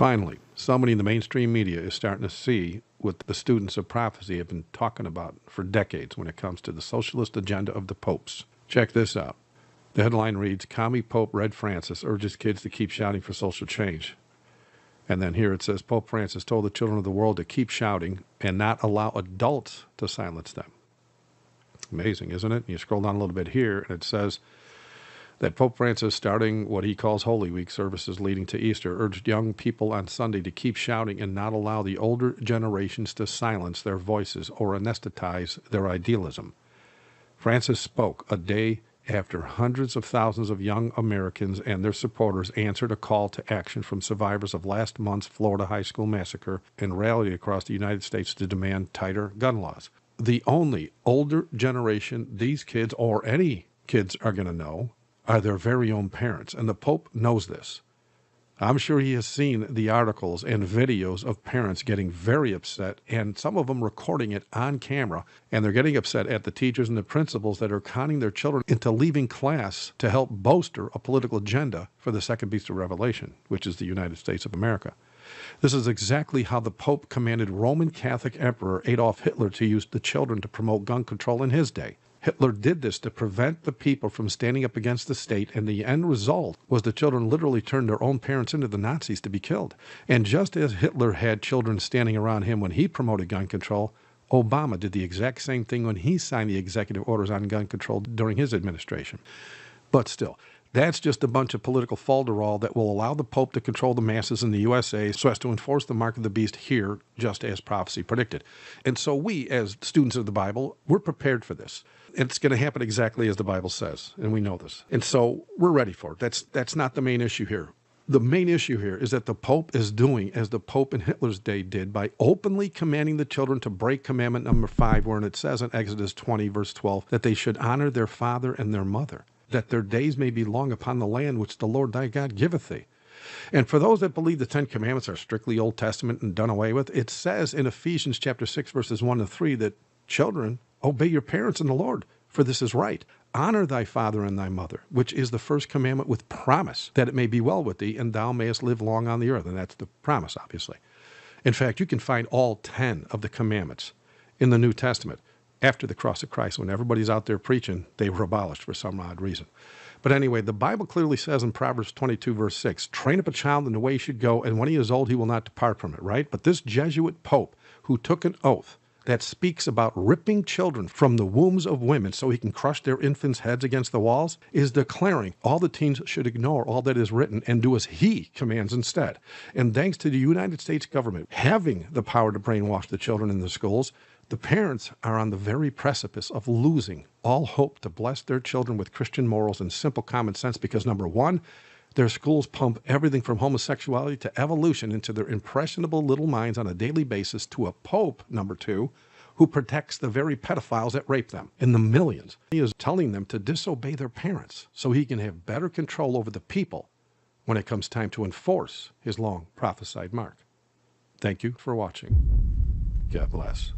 Finally, somebody in the mainstream media is starting to see what the students of prophecy have been talking about for decades when it comes to the socialist agenda of the popes. Check this out. The headline reads, Commie Pope Red Francis urges kids to keep shouting for social change. And then here it says, Pope Francis told the children of the world to keep shouting and not allow adults to silence them. Amazing, isn't it? You scroll down a little bit here, and it says that Pope Francis, starting what he calls Holy Week services leading to Easter, urged young people on Sunday to keep shouting and not allow the older generations to silence their voices or anesthetize their idealism. Francis spoke a day after hundreds of thousands of young Americans and their supporters answered a call to action from survivors of last month's Florida high school massacre and rallied across the United States to demand tighter gun laws. The only older generation these kids or any kids are going to know are their very own parents, and the Pope knows this. I'm sure he has seen the articles and videos of parents getting very upset, and some of them recording it on camera, and they're getting upset at the teachers and the principals that are conning their children into leaving class to help bolster a political agenda for the second beast of Revelation, which is the United States of America. This is exactly how the Pope commanded Roman Catholic Emperor Adolf Hitler to use the children to promote gun control in his day. Hitler did this to prevent the people from standing up against the state, and the end result was the children literally turned their own parents into the Nazis to be killed. And just as Hitler had children standing around him when he promoted gun control, Obama did the exact same thing when he signed the executive orders on gun control during his administration. But still, that's just a bunch of political falderall that will allow the Pope to control the masses in the USA so as to enforce the mark of the beast here, just as prophecy predicted. And so we, as students of the Bible, we're prepared for this. It's going to happen exactly as the Bible says, and we know this. And so we're ready for it. That's not the main issue here. The main issue here is that the Pope is doing as the Pope in Hitler's day did by openly commanding the children to break commandment number 5, wherein it says in Exodus 20, verse 12, that they should honor their father and their mother, that their days may be long upon the land which the Lord thy God giveth thee. And for those that believe the Ten Commandments are strictly Old Testament and done away with, it says in Ephesians chapter 6, verses 1 to 3, that children, obey your parents in the Lord, for this is right. Honor thy father and thy mother, which is the first commandment with promise, that it may be well with thee, and thou mayest live long on the earth. And that's the promise, obviously. In fact, you can find all 10 of the commandments in the New Testament. After the cross of Christ, when everybody's out there preaching, they were abolished for some odd reason. But anyway, the Bible clearly says in Proverbs 22, verse 6, train up a child in the way he should go, and when he is old, he will not depart from it, right? But this Jesuit Pope, who took an oath that speaks about ripping children from the wombs of women so he can crush their infants' heads against the walls, is declaring all the teens should ignore all that is written and do as he commands instead. And thanks to the United States government having the power to brainwash the children in the schools, the parents are on the very precipice of losing all hope to bless their children with Christian morals and simple common sense because, number one, their schools pump everything from homosexuality to evolution into their impressionable little minds on a daily basis to a pope, number two, who protects the very pedophiles that rape them in the millions. He is telling them to disobey their parents so he can have better control over the people when it comes time to enforce his long prophesied mark. Thank you for watching. God bless.